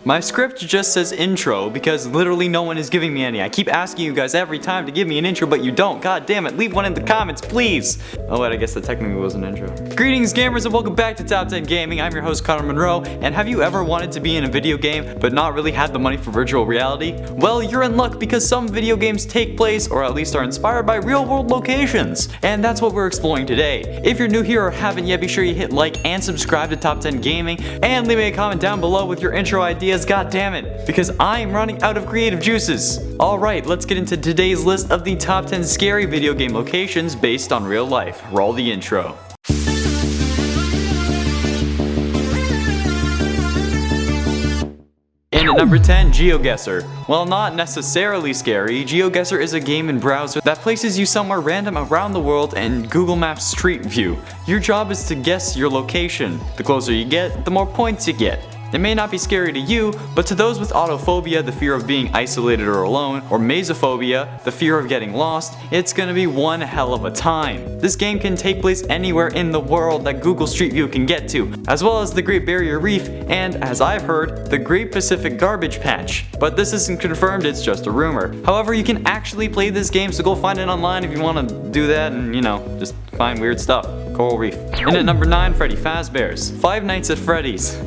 My script just says intro because literally no one is giving me any. I keep asking you guys every time to give me an intro, but you don't. God damn it, leave one in the comments, please. Oh wait, I guess that technically was an intro. Greetings gamers and welcome back to Top 10 Gaming. I'm your host Connor Monroe, and have you ever wanted to be in a video game but not really had the money for virtual reality? Well, you're in luck because some video games take place, or at least are inspired by real world locations. And that's what we're exploring today. If you're new here or haven't yet, be sure you hit like and subscribe to Top 10 Gaming, and leave me a comment down below with your intro ideas. God damn it, because I'm running out of creative juices. Alright, let's get into today's list of the top 10 scary video game locations based on real life. Roll the intro. In at number 10, Geoguessr. While not necessarily scary, Geoguessr is a game and browser that places you somewhere random around the world in Google Maps Street View. Your job is to guess your location. The closer you get, the more points you get. It may not be scary to you, but to those with autophobia, the fear of being isolated or alone, or mazophobia, the fear of getting lost, it's gonna be one hell of a time. This game can take place anywhere in the world that Google Street View can get to, as well as the Great Barrier Reef and, as I've heard, the Great Pacific Garbage Patch. But this isn't confirmed, it's just a rumor. However, you can actually play this game, so go find it online if you want to do that and, just find weird stuff. Coral Reef. In at number 9, Freddy Fazbears. Five Nights at Freddy's.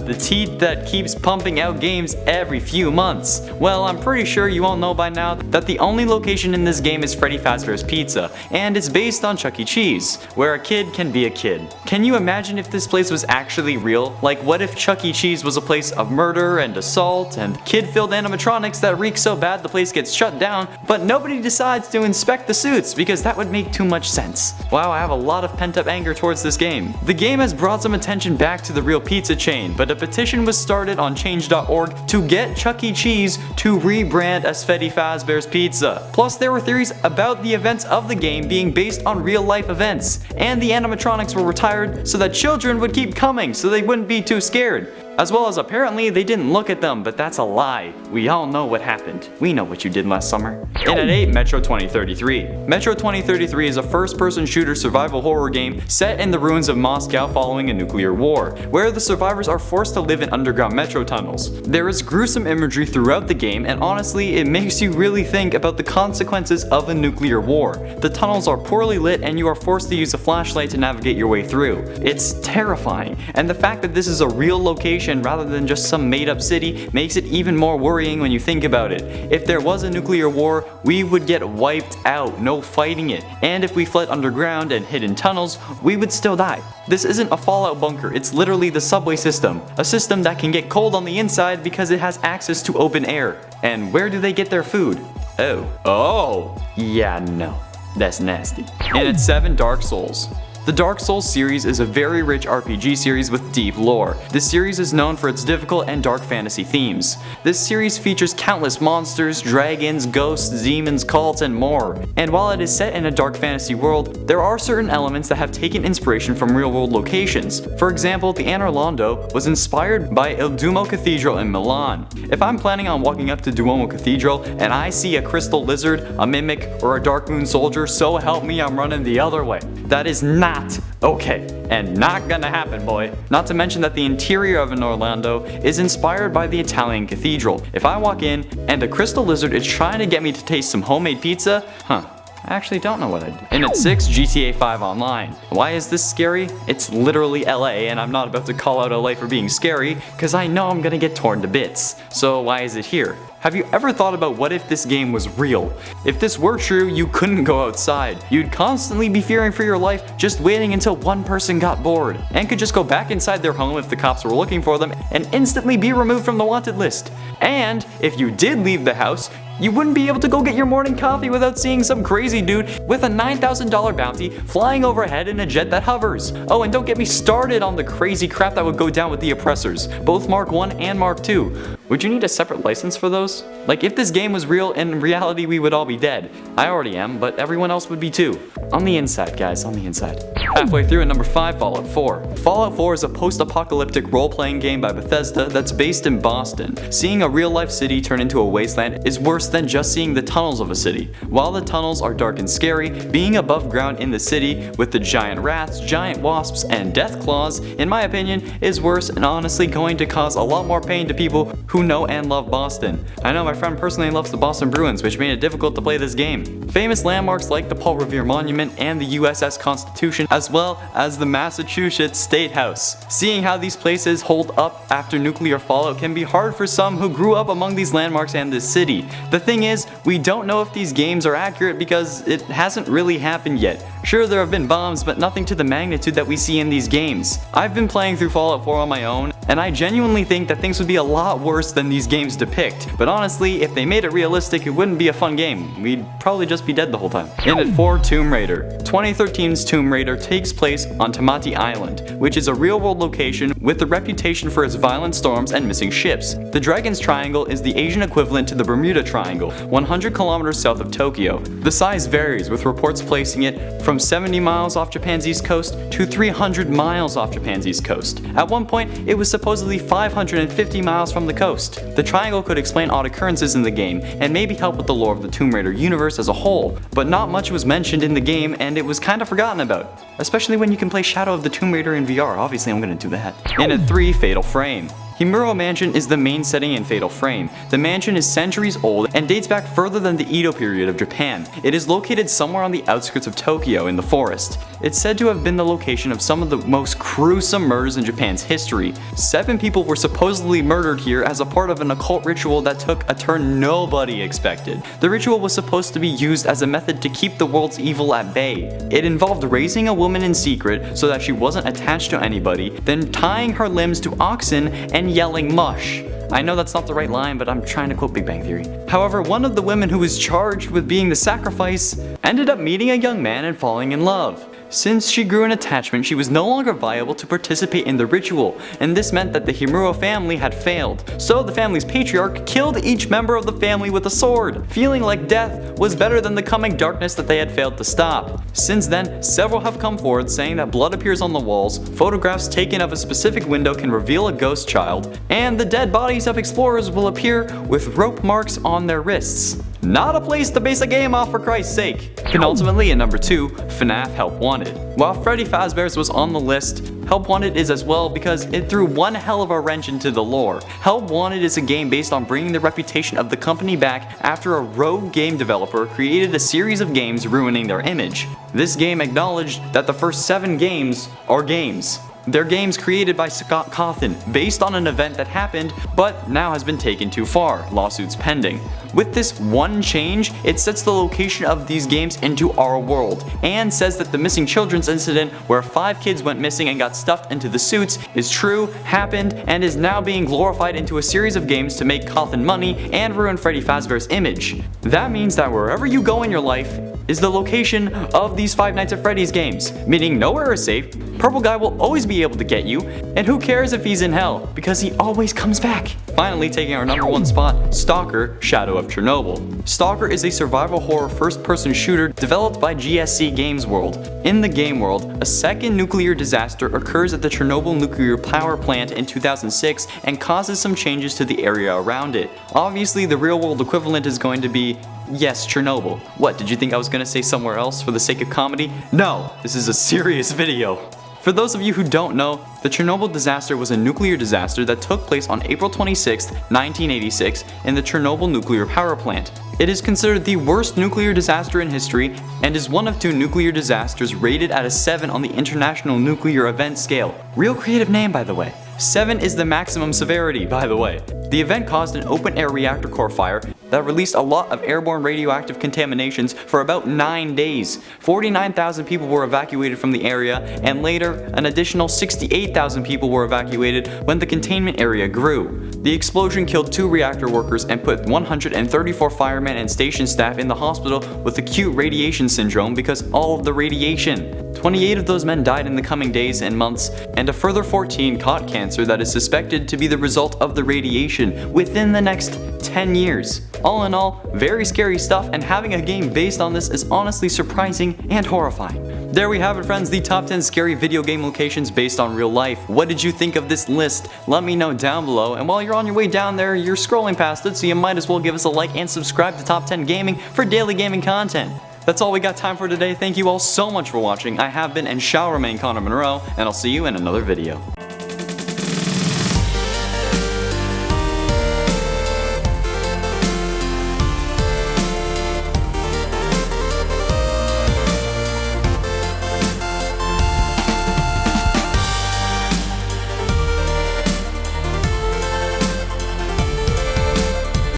The teat that keeps pumping out games every few months. Well, I'm pretty sure you all know by now that the only location in this game is Freddy Fazbear's Pizza, and it's based on Chuck E. Cheese, where a kid can be a kid. Can you imagine if this place was actually real? Like, what if Chuck E. Cheese was a place of murder and assault and kid-filled animatronics that reek so bad the place gets shut down, but nobody decides to inspect the suits because that would make too much sense. Wow, I have a lot of pent-up anger towards this game. The game has brought some attention back to the real pizza chain, but a petition was started on change.org to get Chuck E. Cheese to rebrand as Freddy Fazbear's Pizza. Plus, there were theories about the events of the game being based on real-life events, and the animatronics were retired so that children would keep coming so they wouldn't be too scared. As well as apparently they didn't look at them, but that's a lie. We all know what happened. We know what you did last summer. In at 8, Metro 2033. Metro 2033 is a first-person shooter survival horror game set in the ruins of Moscow following a nuclear war, where the survivors are forced to live in underground metro tunnels. There is gruesome imagery throughout the game, and honestly, it makes you really think about the consequences of a nuclear war. The tunnels are poorly lit, and you are forced to use a flashlight to navigate your way through. It's terrifying, and the fact that this is a real location rather than just some made-up city makes it even more worrying when you think about it. If there was a nuclear war, we would get wiped out, no fighting it. And if we fled underground and hid in tunnels, we would still die. This isn't a Fallout bunker, it's literally the subway system. A system that can get cold on the inside because it has access to open air. And where do they get their food? Yeah, no. That's nasty. And at 7, Dark Souls. The Dark Souls series is a very rich RPG series with deep lore. This series is known for its difficult and dark fantasy themes. This series features countless monsters, dragons, ghosts, demons, cults, and more. And while it is set in a dark fantasy world, there are certain elements that have taken inspiration from real-world locations. For example, the Anor Londo was inspired by Il Duomo Cathedral in Milan. If I'm planning on walking up to Duomo Cathedral and I see a crystal lizard, a mimic, or a Dark Moon soldier, so help me, I'm running the other way. That is not okay, and not gonna happen, boy. Not to mention that the interior of Anor Londo is inspired by the Italian cathedral. If I walk in and a crystal lizard is trying to get me to taste some homemade pizza, I actually don't know what I'd do. And at 6, GTA 5 Online. Why is this scary? It's literally LA, and I'm not about to call out LA for being scary, because I know I'm gonna get torn to bits. So why is it here? Have you ever thought about what if this game was real? If this were true, you couldn't go outside. You'd constantly be fearing for your life, just waiting until one person got bored, and could just go back inside their home if the cops were looking for them, and instantly be removed from the wanted list. And if you did leave the house, you wouldn't be able to go get your morning coffee without seeing some crazy dude with a $9,000 bounty flying overhead in a jet that hovers. Oh, and don't get me started on the crazy crap that would go down with the oppressors, both Mark 1 and Mark 2. Would you need a separate license for those? Like if this game was real, in reality we would all be dead. I already am, but everyone else would be too. On the inside, guys, on the inside. Halfway through at number 5, Fallout 4. Fallout 4 is a post-apocalyptic role-playing game by Bethesda that's based in Boston. Seeing a real-life city turn into a wasteland is worse than just seeing the tunnels of a city. While the tunnels are dark and scary, being above ground in the city with the giant rats, giant wasps, and death claws, in my opinion, is worse and honestly going to cause a lot more pain to people who know and love Boston. I know my friend personally loves the Boston Bruins, which made it difficult to play this game. Famous landmarks like the Paul Revere Monument and the USS Constitution, as well as the Massachusetts State House. Seeing how these places hold up after nuclear fallout can be hard for some who grew up among these landmarks and this city. The thing is, we don't know if these games are accurate because it hasn't really happened yet. Sure, there have been bombs, but nothing to the magnitude that we see in these games. I've been playing through Fallout 4 on my own, and I genuinely think that things would be a lot worse than these games depict. But honestly, if they made it realistic, it wouldn't be a fun game. We'd probably just be dead the whole time. In at 4, Tomb Raider. 2013's Tomb Raider takes place on Tamati Island, which is a real-world location with a reputation for its violent storms and missing ships. The Dragon's Triangle is the Asian equivalent to the Bermuda Triangle, 100 kilometers south of Tokyo. The size varies, with reports placing it from 70 miles off Japan's east coast to 300 miles off Japan's east coast. At one point, it was supposedly 550 miles from the coast. The triangle could explain odd occurrences in the game, and maybe help with the lore of the Tomb Raider universe as a whole, but not much was mentioned in the game and it was kinda forgotten about. Especially when you can play Shadow of the Tomb Raider in VR, obviously I'm gonna do that. In at 3, Fatal Frame. Himuro Mansion is the main setting in Fatal Frame. The mansion is centuries old and dates back further than the Edo period of Japan. It is located somewhere on the outskirts of Tokyo in the forest. It's said to have been the location of some of the most gruesome murders in Japan's history. 7 people were supposedly murdered here as a part of an occult ritual that took a turn nobody expected. The ritual was supposed to be used as a method to keep the world's evil at bay. It involved raising a woman in secret so that she wasn't attached to anybody, then tying her limbs to oxen and yelling mush. I know that's not the right line, but I'm trying to quote Big Bang Theory. However, one of the women who was charged with being the sacrifice ended up meeting a young man and falling in love. Since she grew an attachment, she was no longer viable to participate in the ritual, and this meant that the Himuro family had failed. So the family's patriarch killed each member of the family with a sword, feeling like death was better than the coming darkness that they had failed to stop. Since then, several have come forward saying that blood appears on the walls, photographs taken of a specific window can reveal a ghost child, and the dead bodies of explorers will appear with rope marks on their wrists. Not a place to base a game off, for Christ's sake. Penultimately at number 2, FNAF Help Wanted. While Freddy Fazbears was on the list, Help Wanted is as well because it threw one hell of a wrench into the lore. Help Wanted is a game based on bringing the reputation of the company back after a rogue game developer created a series of games ruining their image. This game acknowledged that the first 7 games are games. They're games created by Scott Cawthon, based on an event that happened, but now has been taken too far, lawsuits pending. With this one change, it sets the location of these games into our world, and says that the missing children's incident where 5 kids went missing and got stuffed into the suits is true, happened, and is now being glorified into a series of games to make Cawthon money and ruin Freddy Fazbear's image. That means that wherever you go in your life is the location of these 5 Nights at Freddy's games, meaning nowhere is safe, Purple Guy will always be able to get you, and who cares if he's in hell, because he always comes back. Finally, taking our number 1 spot, Stalker, Shadow of Chernobyl. Stalker is a survival horror first-person shooter developed by GSC Games World. In the game world, a second nuclear disaster occurs at the Chernobyl nuclear power plant in 2006 and causes some changes to the area around it. Obviously, the real-world equivalent is going to be, yes, Chernobyl. What, did you think I was gonna say somewhere else for the sake of comedy? No, this is a serious video. For those of you who don't know, the Chernobyl disaster was a nuclear disaster that took place on April 26, 1986 in the Chernobyl nuclear power plant. It is considered the worst nuclear disaster in history and is one of 2 nuclear disasters rated at a 7 on the International Nuclear Event Scale. Real creative name, by the way. 7 is the maximum severity, by the way. The event caused an open-air reactor core fire that released a lot of airborne radioactive contaminations for about 9 days. 49,000 people were evacuated from the area, and later, an additional 68,000 people were evacuated when the containment area grew. The explosion killed 2 reactor workers and put 134 firemen and station staff in the hospital with acute radiation syndrome because all of the radiation. 28 of those men died in the coming days and months, and a further 14 caught cancer that is suspected to be the result of the radiation within the next 10 years. All in all, very scary stuff, and having a game based on this is honestly surprising and horrifying. There we have it, friends, the top 10 scary video game locations based on real life. What did you think of this list? Let me know down below, and while you're on your way down there, you're scrolling past it, so you might as well give us a like and subscribe to Top 10 Gaming for daily gaming content. That's all we got time for today. Thank you all so much for watching. I have been and shall remain Connor Monroe, and I'll see you in another video.